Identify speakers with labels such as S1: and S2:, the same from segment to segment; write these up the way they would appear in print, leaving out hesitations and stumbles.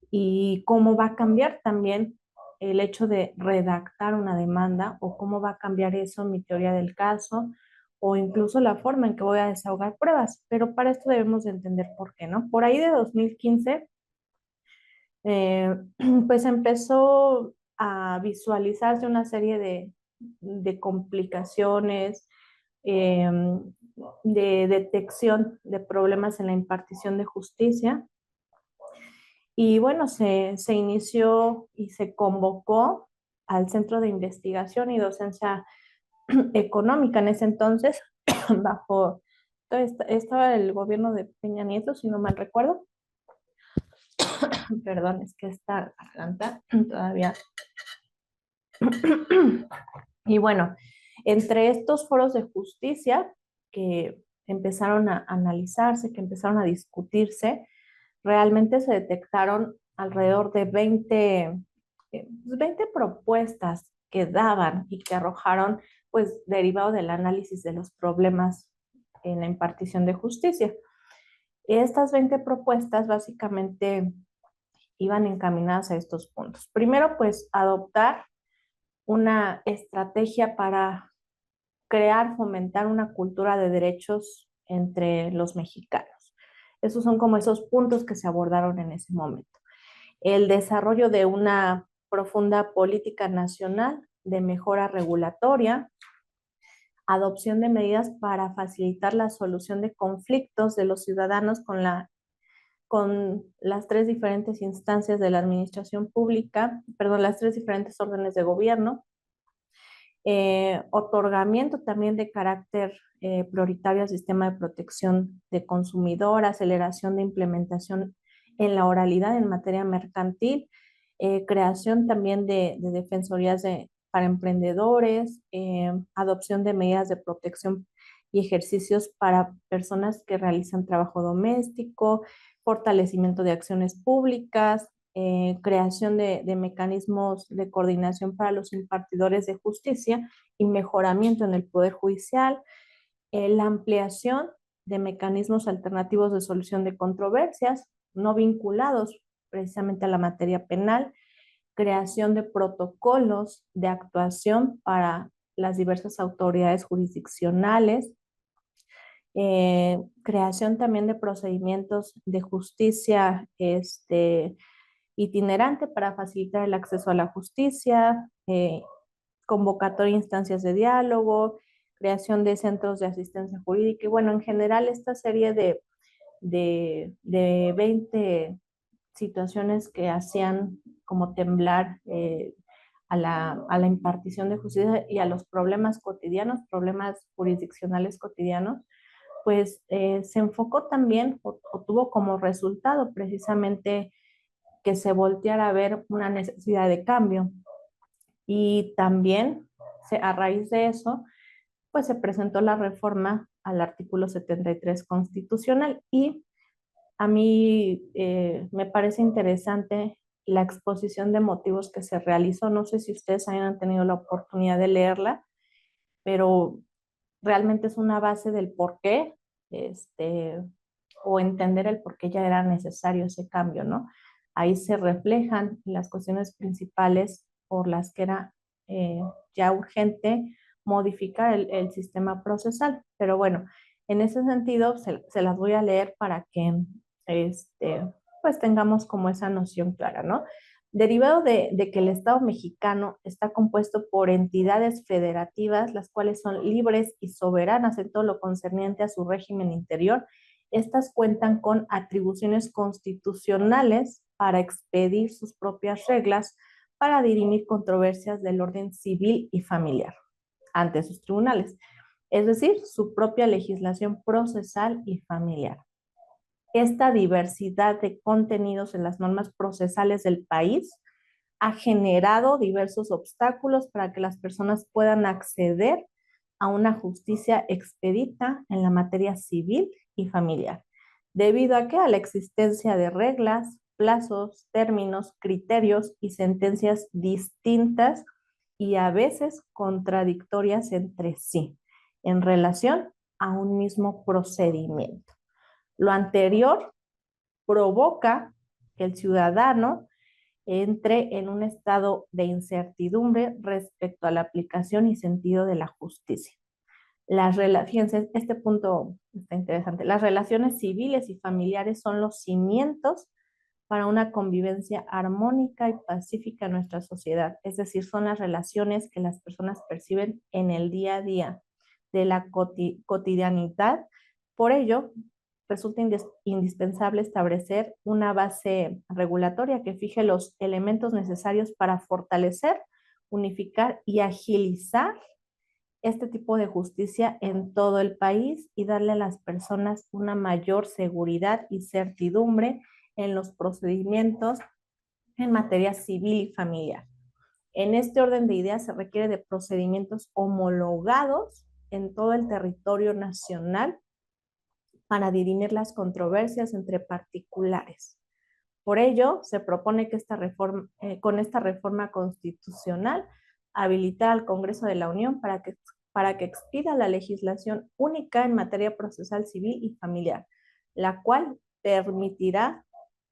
S1: y cómo va a cambiar también el hecho de redactar una demanda o cómo va a cambiar eso mi teoría del caso o incluso la forma en que voy a desahogar pruebas. Pero para esto debemos de entender por qué, ¿no? Por ahí de 2015, eh, pues empezó a visualizarse una serie de complicaciones, eh, de detección de problemas en la impartición de justicia. Y bueno, se inició y se convocó al Centro de Investigación y Docencia Económica en ese entonces, bajo, estaba el gobierno de Peña Nieto, si no mal recuerdo. Perdón, es que esta garganta todavía. Y bueno, entre estos foros de justicia que empezaron a analizarse, que empezaron a discutirse, realmente se detectaron alrededor de 20 propuestas que daban y que arrojaron, pues, derivado del análisis de los problemas en la impartición de justicia. Estas 20 propuestas básicamente iban encaminadas a estos puntos. Primero, pues, adoptar una estrategia para crear, fomentar una cultura de derechos entre los mexicanos. Esos son como esos puntos que se abordaron en ese momento. El desarrollo de una profunda política nacional de mejora regulatoria, adopción de medidas para facilitar la solución de conflictos de los ciudadanos con las tres diferentes instancias de la administración pública, perdón, las tres diferentes órdenes de gobierno, otorgamiento también de carácter prioritario al sistema de protección de consumidor, aceleración de implementación en la oralidad en materia mercantil, creación también de defensorías para emprendedores, adopción de medidas de protección y ejercicios para personas que realizan trabajo doméstico, fortalecimiento de acciones públicas, creación de mecanismos de coordinación para los impartidores de justicia y mejoramiento en el Poder Judicial, la ampliación de mecanismos alternativos de solución de controversias no vinculados precisamente a la materia penal, creación de protocolos de actuación para las diversas autoridades jurisdiccionales, creación también de procedimientos de justicia itinerante para facilitar el acceso a la justicia, convocatoria de instancias de diálogo, creación de centros de asistencia jurídica y bueno, en general esta serie de 20 situaciones que hacían como temblar a la impartición de justicia y a los problemas cotidianos, problemas jurisdiccionales cotidianos, pues se enfocó también o tuvo como resultado precisamente que se volteara a ver una necesidad de cambio. Y también a raíz de eso, pues se presentó la reforma al artículo 73 constitucional y a mí me parece interesante la exposición de motivos que se realizó. No sé si ustedes hayan tenido la oportunidad de leerla, pero realmente es una base del por qué, este, o entender el por qué ya era necesario ese cambio, ¿no? Ahí se reflejan las cuestiones principales por las que era eh, ya urgente modificar el sistema procesal. Pero bueno, en ese sentido se las voy a leer para que pues tengamos como esa noción clara, ¿no? Derivado de que el Estado mexicano está compuesto por entidades federativas, las cuales son libres y soberanas en todo lo concerniente a su régimen interior, estas cuentan con atribuciones constitucionales para expedir sus propias reglas para dirimir controversias del orden civil y familiar ante sus tribunales, es decir, su propia legislación procesal y familiar. Esta diversidad de contenidos en las normas procesales del país ha generado diversos obstáculos para que las personas puedan acceder a una justicia expedita en la materia civil y familiar, debido a que a la existencia de reglas, plazos, términos, criterios y sentencias distintas y a veces contradictorias entre sí en relación a un mismo procedimiento. Lo anterior provoca que el ciudadano entre en un estado de incertidumbre respecto a la aplicación y sentido de la justicia. Fíjense, este punto está interesante. Las relaciones civiles y familiares son los cimientos para una convivencia armónica y pacífica en nuestra sociedad. Es decir, son las relaciones que las personas perciben en el día a día de la cotidianidad. Por ello, resulta indispensable establecer una base regulatoria que fije los elementos necesarios para fortalecer, unificar y agilizar este tipo de justicia en todo el país y darle a las personas una mayor seguridad y certidumbre en los procedimientos en materia civil y familiar. En este orden de ideas se requiere de procedimientos homologados en todo el territorio nacional para dirimir las controversias entre particulares. Por ello, se propone que con esta reforma constitucional habilitar al Congreso de la Unión para que expida la legislación única en materia procesal civil y familiar, la cual permitirá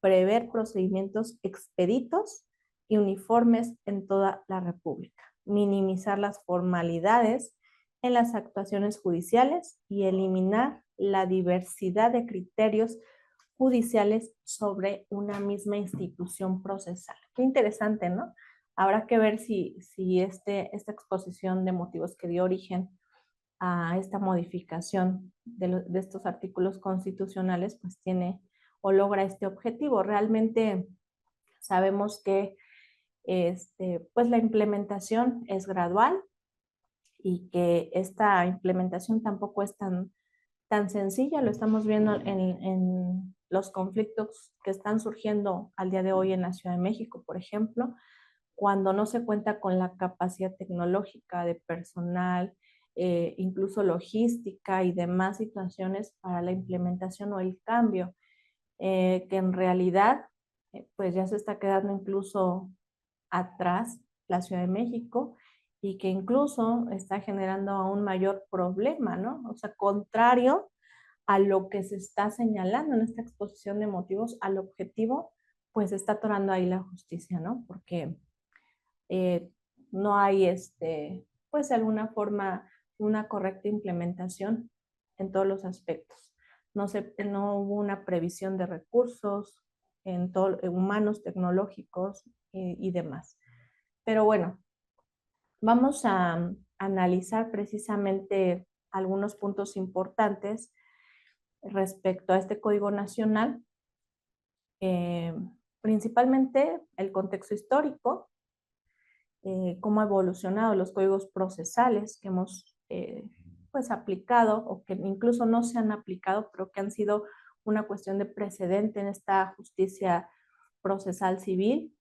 S1: prever procedimientos expeditos y uniformes en toda la República, minimizar las formalidades en las actuaciones judiciales y eliminar la diversidad de criterios judiciales sobre una misma institución procesal. Qué interesante, ¿no? Habrá que ver si esta exposición de motivos que dio origen a esta modificación de estos artículos constitucionales, pues tiene o logra este objetivo. Realmente sabemos que pues la implementación es gradual y que esta implementación tampoco es tan sencilla. Lo estamos viendo en los conflictos que están surgiendo al día de hoy en la Ciudad de México, por ejemplo, cuando no se cuenta con la capacidad tecnológica de personal, incluso logística y demás situaciones para la implementación o el cambio, que en realidad pues ya se está quedando incluso atrás la Ciudad de México y que incluso está generando aún mayor problema, ¿no? O sea, contrario a lo que se está señalando en esta exposición de motivos, al objetivo, pues está atorando ahí la justicia, ¿no? Porque eh, no hay, pues de alguna forma, una correcta implementación en todos los aspectos. No hubo una previsión de recursos humanos, tecnológicos y demás. Pero bueno, vamos a analizar precisamente algunos puntos importantes respecto a este Código Nacional, eh, principalmente el contexto histórico, cómo ha evolucionado los códigos procesales que hemos pues aplicado o que incluso no se han aplicado, pero que han sido una cuestión de precedente en esta justicia procesal civil.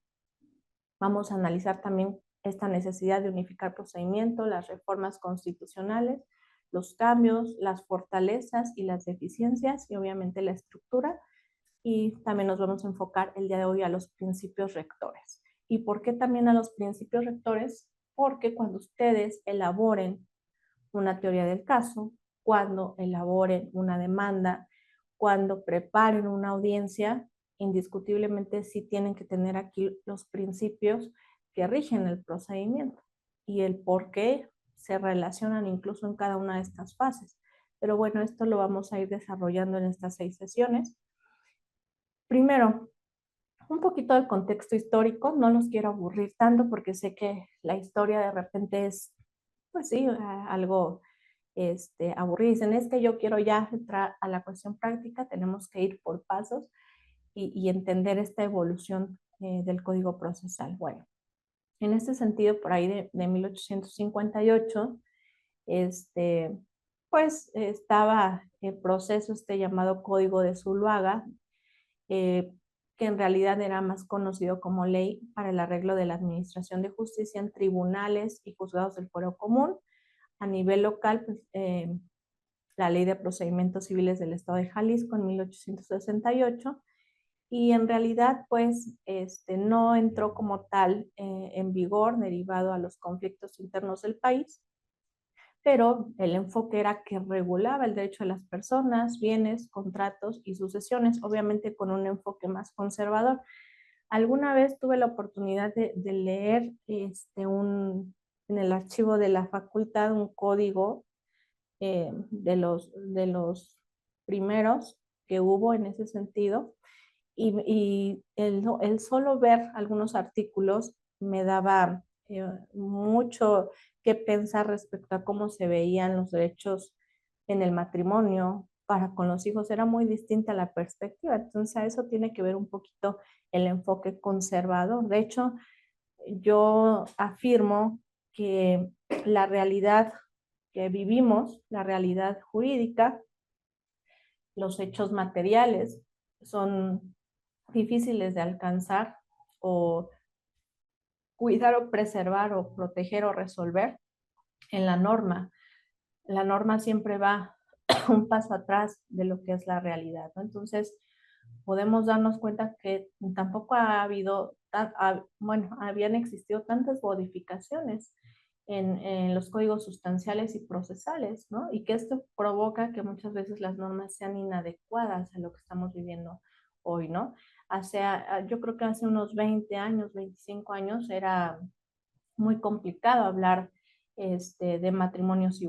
S1: Vamos a analizar también esta necesidad de unificar procedimiento, las reformas constitucionales, los cambios, las fortalezas y las deficiencias y obviamente la estructura. Y también nos vamos a enfocar el día de hoy a los principios rectores. ¿Y por qué también a los principios rectores? Porque cuando ustedes elaboren una teoría del caso, cuando elaboren una demanda, cuando preparen una audiencia, indiscutiblemente sí tienen que tener aquí los principios que rigen el procedimiento y el por qué se relacionan incluso en cada una de estas fases. Pero bueno, esto lo vamos a ir desarrollando en estas 6 sesiones. Primero, un poquito del contexto histórico, no los quiero aburrir tanto porque sé que la historia de repente es, pues sí, algo aburrida. Dicen, es que yo quiero ya entrar a la cuestión práctica, tenemos que ir por pasos y entender esta evolución del código procesal. Bueno, en este sentido, por ahí de 1858, pues estaba en proceso llamado Código de Zuluaga, eh, que en realidad era más conocido como Ley para el Arreglo de la Administración de Justicia en Tribunales y Juzgados del Fuero Común. A nivel local, pues, la Ley de Procedimientos Civiles del Estado de Jalisco en 1868, y en realidad pues no entró como tal en vigor derivado a los conflictos internos del país, pero el enfoque era que regulaba el derecho de las personas, bienes, contratos y sucesiones, obviamente con un enfoque más conservador. Alguna vez tuve la oportunidad de leer en el archivo de la facultad un código de los primeros que hubo en ese sentido, y el solo ver algunos artículos me daba mucho que pensar respecto a cómo se veían los derechos en el matrimonio para con los hijos. Era muy distinta la perspectiva, entonces a eso tiene que ver un poquito el enfoque conservador. De hecho, yo afirmo que la realidad que vivimos, la realidad jurídica, los hechos materiales son difíciles de alcanzar o cuidar o preservar o proteger o resolver en la norma. La norma siempre va un paso atrás de lo que es la realidad, ¿no? Entonces, podemos darnos cuenta que tampoco ha habido, bueno, habían existido tantas modificaciones en los códigos sustanciales y procesales, ¿no? Y que esto provoca que muchas veces las normas sean inadecuadas a lo que estamos viviendo hoy, ¿no? Yo creo que hace unos 20 años, 25 años, era muy complicado hablar de matrimonios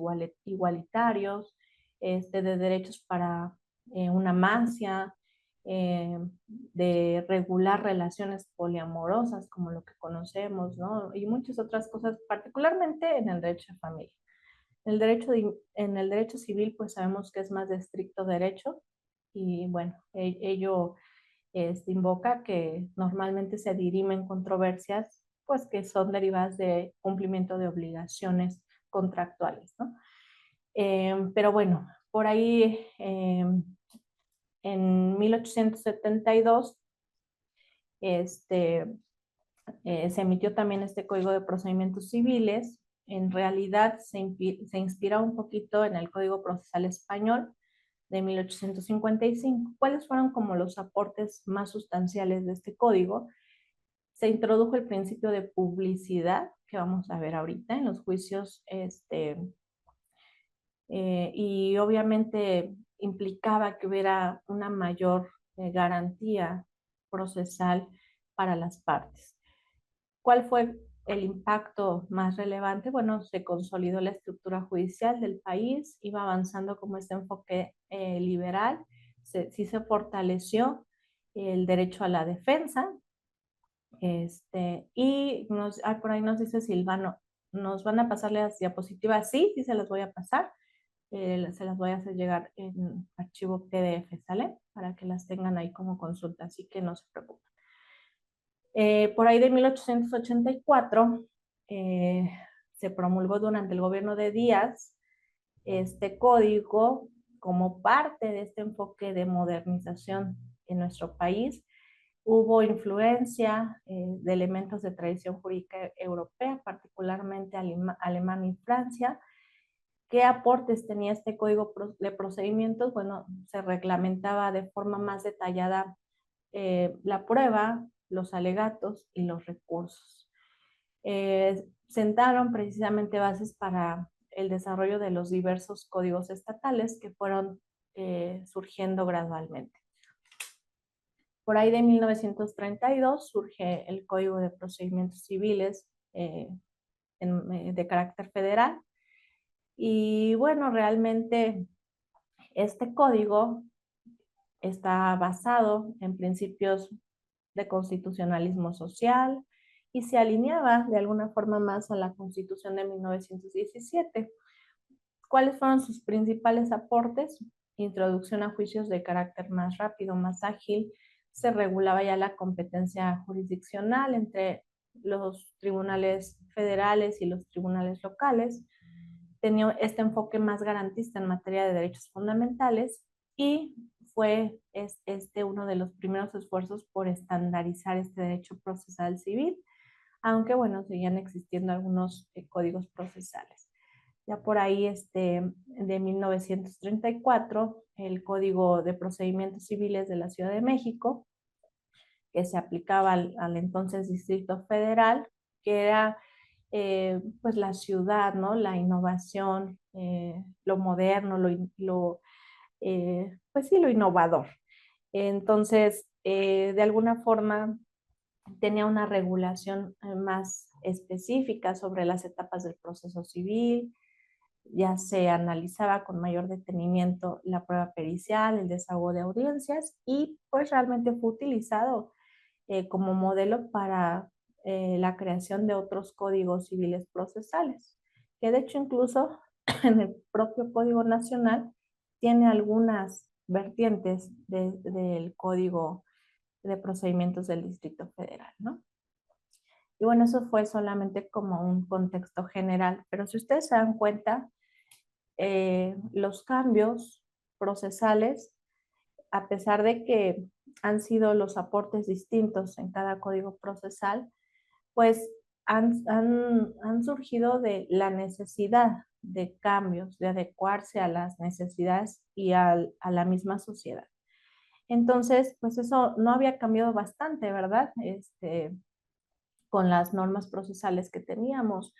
S1: igualitarios, de derechos para una mancia, de regular relaciones poliamorosas como lo que conocemos, ¿no? Y muchas otras cosas, particularmente en el derecho de familia. En el derecho civil, pues sabemos que es más de estricto derecho y bueno, ello invoca que normalmente se dirimen controversias pues que son derivadas de cumplimiento de obligaciones contractuales, ¿no? Pero bueno, por ahí en 1872 este, se emitió también este Código de Procedimientos Civiles. En realidad se inspira un poquito en el Código Procesal Español de 1855. ¿Cuáles fueron como los aportes más sustanciales de este código? Se introdujo el principio de publicidad, que vamos a ver ahorita en los juicios, y obviamente implicaba que hubiera una mayor garantía procesal para las partes. ¿Cuál fue el impacto más relevante? Bueno, se consolidó la estructura judicial del país, iba avanzando como este enfoque liberal, sí se fortaleció el derecho a la defensa, por ahí nos dice Silvano, ¿nos van a pasar las diapositivas? Sí, sí se las voy a pasar. Se las voy a hacer llegar en archivo PDF, ¿sale? Para que las tengan ahí como consulta, así que no se preocupen. Por ahí de 1884 se promulgó durante el gobierno de Díaz este código como parte de este enfoque de modernización en nuestro país. Hubo influencia de elementos de tradición jurídica europea, particularmente Alemania y Francia. ¿Qué aportes tenía este código de procedimientos? Bueno, se reglamentaba de forma más detallada la prueba, los alegatos y los recursos. Sentaron precisamente bases para el desarrollo de los diversos códigos estatales que fueron surgiendo gradualmente. Por ahí de 1932 surge el Código de Procedimientos Civiles de carácter federal. Y bueno, realmente este código está basado en principios de constitucionalismo social y se alineaba de alguna forma más a la Constitución de 1917. ¿Cuáles fueron sus principales aportes? Introducción a juicios de carácter más rápido, más ágil. Se regulaba ya la competencia jurisdiccional entre los tribunales federales y los tribunales locales. Tenía este enfoque más garantista en materia de derechos fundamentales y fue uno de los primeros esfuerzos por estandarizar este derecho procesal civil, aunque bueno, seguían existiendo algunos códigos procesales. Ya por ahí, de 1934, el Código de Procedimientos Civiles de la Ciudad de México, que se aplicaba al entonces Distrito Federal, que era pues la ciudad, ¿no? La innovación, lo moderno, pues sí, lo innovador. Entonces, de alguna forma tenía una regulación más específica sobre las etapas del proceso civil, ya se analizaba con mayor detenimiento la prueba pericial, el desahogo de audiencias y pues realmente fue utilizado como modelo para la creación de otros códigos civiles procesales, que de hecho incluso en el propio Código Nacional tiene algunas vertientes del Código de Procedimientos del Distrito Federal, ¿no? Y bueno, eso fue solamente como un contexto general, pero si ustedes se dan cuenta, los cambios procesales, a pesar de que han sido los aportes distintos en cada código procesal, pues han surgido de la necesidad de cambios, de adecuarse a las necesidades y a la misma sociedad. Entonces, pues eso no había cambiado bastante, ¿verdad? Con las normas procesales que teníamos.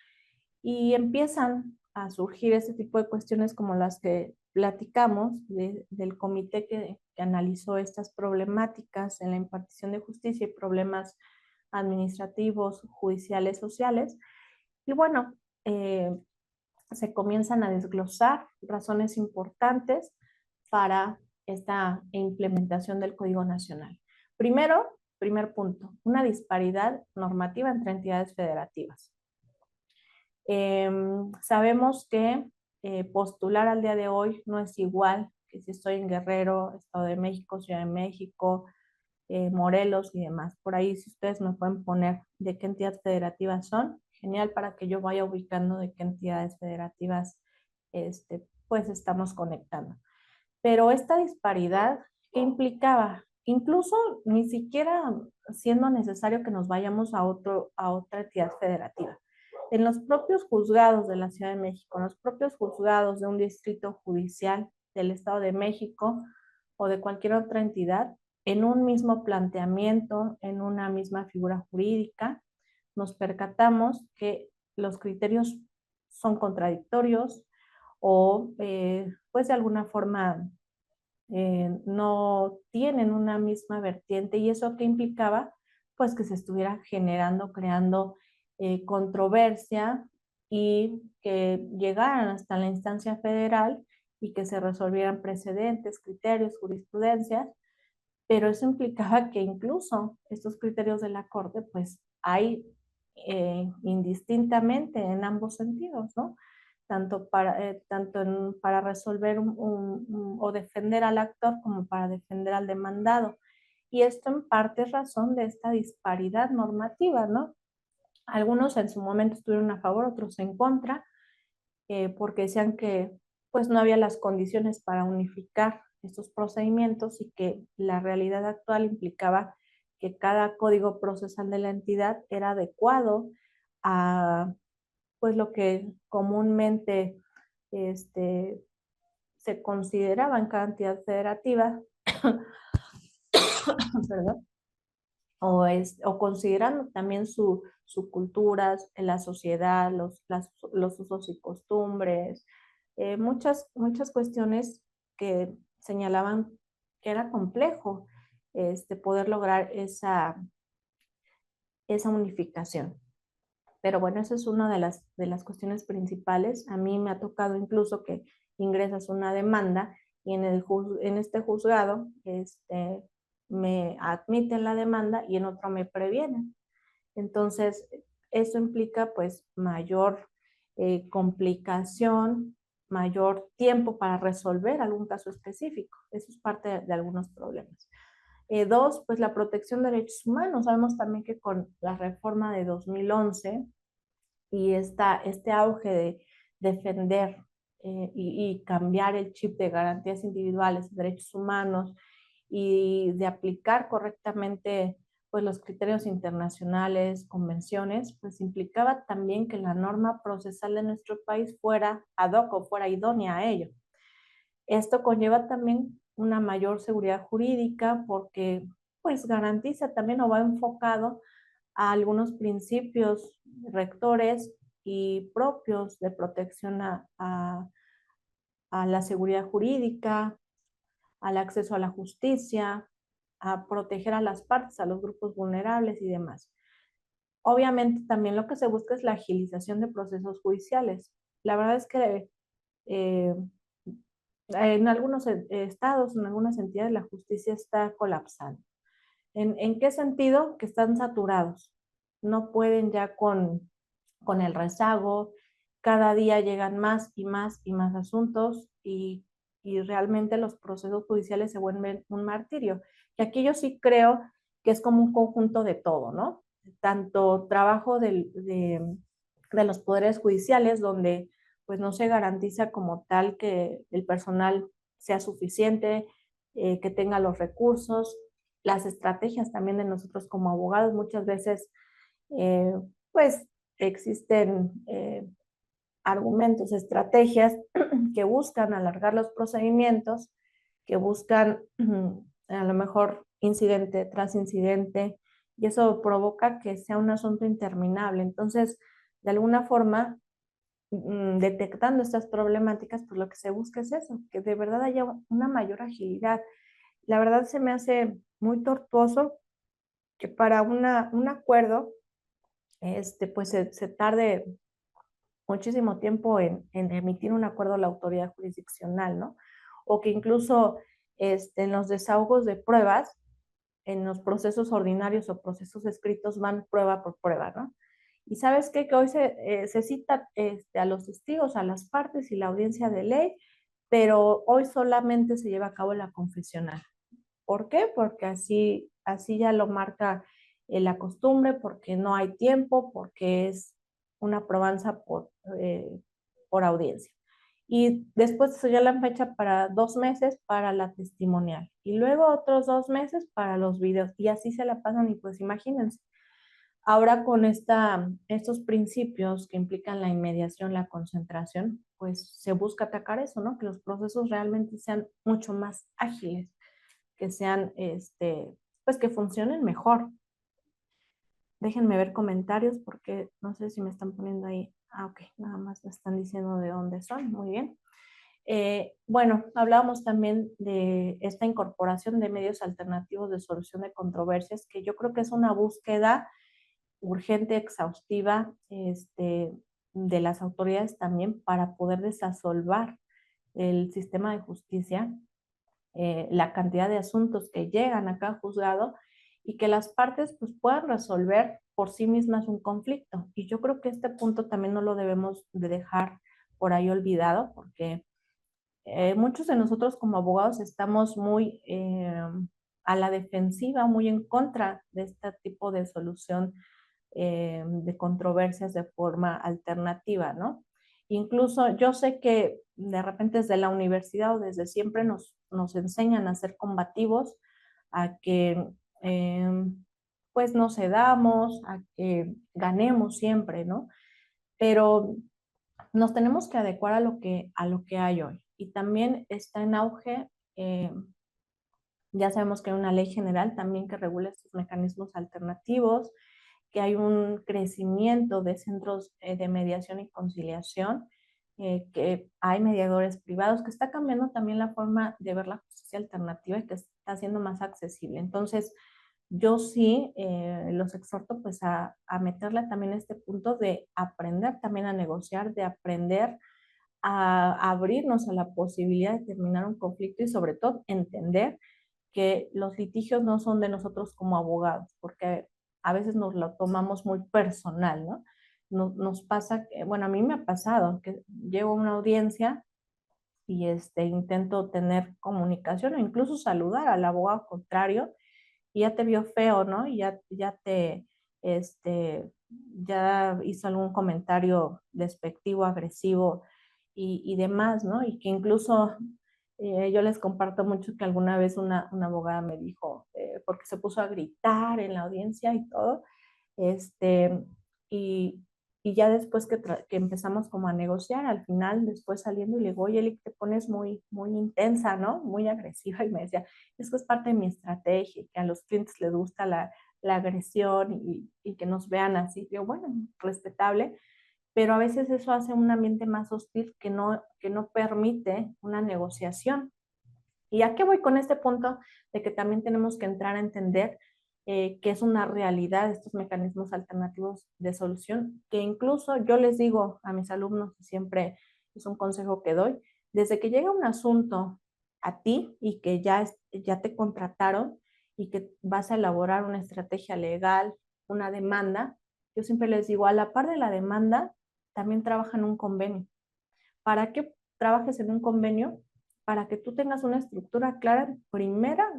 S1: Y empiezan a surgir este tipo de cuestiones como las que platicamos del comité que analizó estas problemáticas en la impartición de justicia y problemas administrativos, judiciales, sociales. Y bueno, se comienzan a desglosar razones importantes para esta implementación del Código Nacional. Primero, primer punto, una disparidad normativa entre entidades federativas. Sabemos que postular al día de hoy no es igual que si estoy en Guerrero, Estado de México, Ciudad de México, Morelos y demás. Por ahí, si ustedes me pueden poner de qué entidades federativas son, genial para que yo vaya ubicando de qué entidades federativas pues estamos conectando. Pero esta disparidad, ¿qué implicaba? Incluso ni siquiera siendo necesario que nos vayamos a otra entidad federativa. En los propios juzgados de la Ciudad de México, en los propios juzgados de un distrito judicial del Estado de México o de cualquier otra entidad, en un mismo planteamiento, en una misma figura jurídica, nos percatamos que los criterios son contradictorios o pues de alguna forma no tienen una misma vertiente. ¿Y eso qué implicaba? Pues que se estuviera generando, creando controversia y que llegaran hasta la instancia federal y que se resolvieran precedentes, criterios, jurisprudencias, pero eso implicaba que incluso estos criterios de la Corte, pues hay indistintamente en ambos sentidos, ¿no? Para resolver o defender al actor como para defender al demandado. Y esto en parte es razón de esta disparidad normativa, ¿no? Algunos en su momento estuvieron a favor, otros en contra, porque decían que pues no había las condiciones para unificar estos procedimientos y que la realidad actual implicaba que cada código procesal de la entidad era adecuado a pues lo que comúnmente este, se consideraba en cada entidad federativa, ¿perdón? O considerando también su cultura, la sociedad, los usos y costumbres, muchas cuestiones que señalaban que era complejo poder lograr esa unificación. Pero bueno, esa es una de las cuestiones principales. A mí me ha tocado incluso que ingresas una demanda y en este juzgado me admiten la demanda y en otro me previenen. Entonces, eso implica pues mayor complicación, mayor tiempo para resolver algún caso específico. Eso es parte de algunos problemas. Dos, pues la protección de derechos humanos. Sabemos también que con la reforma de 2011 y este auge de defender y cambiar el chip de garantías individuales, derechos humanos y de aplicar correctamente pues los criterios internacionales, convenciones, pues implicaba también que la norma procesal de nuestro país fuera ad hoc o fuera idónea a ello. Esto conlleva también una mayor seguridad jurídica porque pues garantiza también o va enfocado a algunos principios rectores y propios de protección a la seguridad jurídica, al acceso a la justicia, a proteger a las partes, a los grupos vulnerables y demás. Obviamente también lo que se busca es la agilización de procesos judiciales. La verdad es que eh, en algunos estados, en algunas entidades, la justicia está colapsando. ¿En qué sentido? Que están saturados. No pueden ya con el rezago. Cada día llegan más y más y más asuntos y realmente los procesos judiciales se vuelven un martirio. Y aquí yo sí creo que es como un conjunto de todo, ¿no? Tanto trabajo de los poderes judiciales, donde pues no se garantiza como tal que el personal sea suficiente, que tenga los recursos, las estrategias también de nosotros como abogados. Muchas veces, eh, pues, existen argumentos, estrategias que buscan alargar los procedimientos, que buscan a lo mejor incidente tras incidente, y eso provoca que sea un asunto interminable. Entonces, de alguna forma, detectando estas problemáticas, pues lo que se busca es eso, que de verdad haya una mayor agilidad. La verdad se me hace muy tortuoso que para un acuerdo, pues se tarde muchísimo tiempo en emitir un acuerdo a la autoridad jurisdiccional, ¿no? O que incluso en los desahogos de pruebas, en los procesos ordinarios o procesos escritos van prueba por prueba, ¿no? Y sabes qué? Que hoy se cita a los testigos, a las partes y la audiencia de ley, pero hoy solamente se lleva a cabo la confesional. ¿Por qué? Porque así ya lo marca la costumbre, porque no hay tiempo, porque es una probanza por audiencia. Y después se la fecha para 2 meses para la testimonial. Y luego otros 2 meses para los videos. Y así se la pasan y pues imagínense. Ahora con estos principios que implican la inmediación, la concentración, pues se busca atacar eso, ¿no? Que los procesos realmente sean mucho más ágiles, que sean, pues que funcionen mejor. Déjenme ver comentarios porque no sé si me están poniendo ahí. Ah, ok, nada más me están diciendo de dónde son. Muy bien. Bueno, hablábamos también de esta incorporación de medios alternativos de solución de controversias, que yo creo que es una búsqueda urgente, exhaustiva, de las autoridades también para poder desasolvar el sistema de justicia, la cantidad de asuntos que llegan acá al juzgado y que las partes pues puedan resolver por sí mismas un conflicto. Y yo creo que este punto también no lo debemos de dejar por ahí olvidado, porque muchos de nosotros como abogados estamos muy a la defensiva, muy en contra de este tipo de solución de controversias de forma alternativa, ¿no? Incluso yo sé que de repente desde la universidad o desde siempre nos enseñan a ser combativos, a que pues no cedamos, a que ganemos siempre, ¿no? Pero nos tenemos que adecuar a lo que hay hoy. Y también está en auge, ya sabemos que hay una ley general también que regula estos mecanismos alternativos, que hay un crecimiento de centros de mediación y conciliación, que hay mediadores privados, que está cambiando también la forma de ver la justicia alternativa y que está siendo más accesible. Entonces, yo sí los exhorto pues a meterle también este punto de aprender también a negociar, de aprender a abrirnos a la posibilidad de terminar un conflicto y sobre todo entender que los litigios no son de nosotros como abogados, porque a veces nos lo tomamos muy personal, ¿no? Nos pasa, que, bueno, a mí me ha pasado que llego a una audiencia y intento tener comunicación o incluso saludar al abogado contrario y ya te vio feo, ¿no? Y este, ya hizo algún comentario despectivo, agresivo y demás, ¿no? Y que incluso yo les comparto mucho que alguna vez una abogada me dijo, porque se puso a gritar en la audiencia y todo, este, y, y ya después que empezamos como a negociar, al final, después saliendo, y le digo, oye, Eli, te pones muy, muy intensa, ¿no? Muy agresiva, y me decía, es que es parte de mi estrategia, que a los clientes les gusta la agresión y que nos vean así. Yo, bueno, respetable, pero a veces eso hace un ambiente más hostil que no permite una negociación. ¿Y a qué voy con este punto? De que también tenemos que entrar a entender que es una realidad estos mecanismos alternativos de solución, que incluso yo les digo a mis alumnos, siempre es un consejo que doy, desde que llega un asunto a ti y que ya te contrataron y que vas a elaborar una estrategia legal, una demanda, yo siempre les digo, a la par de la demanda, también trabaja en un convenio. ¿Para qué trabajes en un convenio? Para que tú tengas una estructura clara, primera,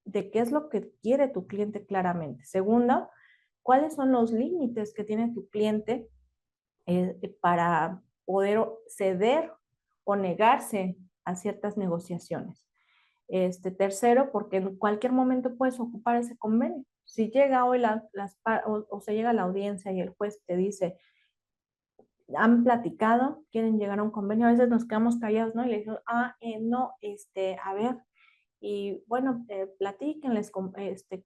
S1: de qué es lo que quiere tu cliente claramente. Segunda, cuáles son los límites que tiene tu cliente para poder ceder o negarse a ciertas negociaciones. Tercero, porque en cualquier momento puedes ocupar ese convenio. Si llega hoy o se llega a la audiencia y el juez te dice, han platicado, quieren llegar a un convenio, a veces nos quedamos callados, ¿no? Y le decimos, no, a ver, y bueno, platíquenles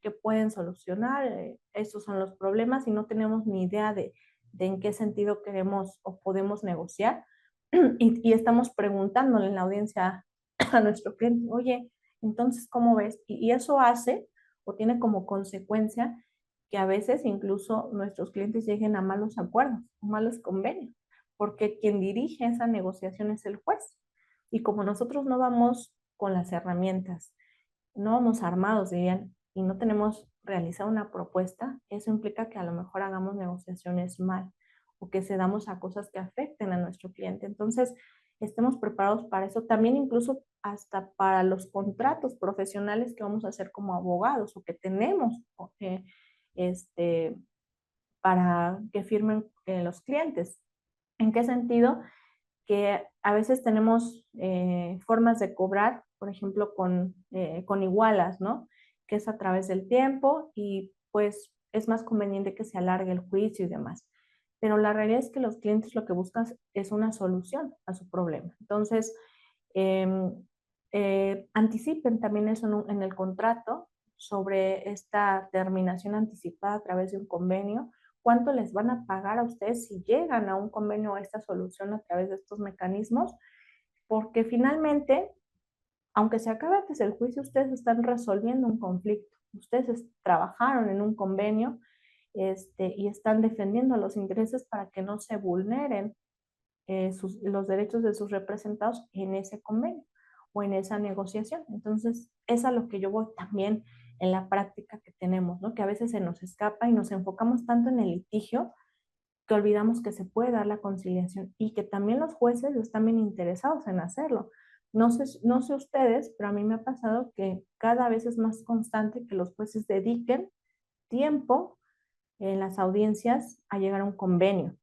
S1: qué pueden solucionar, estos son los problemas y no tenemos ni idea de en qué sentido queremos o podemos negociar y estamos preguntándole en la audiencia a nuestro cliente, oye, entonces, ¿cómo ves? Y eso hace o tiene como consecuencia que a veces incluso nuestros clientes lleguen a malos acuerdos, malos convenios, porque quien dirige esa negociación es el juez. Y como nosotros no vamos con las herramientas, no vamos armados, dirían, y no tenemos realizado una propuesta, eso implica que a lo mejor hagamos negociaciones mal o que cedamos a cosas que afecten a nuestro cliente. Entonces, estemos preparados para eso. También incluso hasta para los contratos profesionales que vamos a hacer como abogados o que tenemos este, para que firmen los clientes. ¿En qué sentido? Que a veces tenemos formas de cobrar, por ejemplo, con igualas, ¿no? Que es a través del tiempo y pues es más conveniente que se alargue el juicio y demás. Pero la realidad es que los clientes lo que buscan es una solución a su problema. Entonces, eh, anticipen también eso en el contrato sobre esta terminación anticipada a través de un convenio. ¿Cuánto les van a pagar a ustedes si llegan a un convenio o a esta solución a través de estos mecanismos? Porque finalmente, aunque se acabe antes el juicio, ustedes están resolviendo un conflicto. Ustedes trabajaron en un convenio y están defendiendo los intereses para que no se vulneren los derechos de sus representados en ese convenio o en esa negociación. Entonces, es a lo que yo voy también en la práctica que tenemos, ¿no? Que a veces se nos escapa y nos enfocamos tanto en el litigio que olvidamos que se puede dar la conciliación y que también los jueces están bien interesados en hacerlo. No sé ustedes, pero a mí me ha pasado que cada vez es más constante que los jueces dediquen tiempo en las audiencias a llegar a un convenio.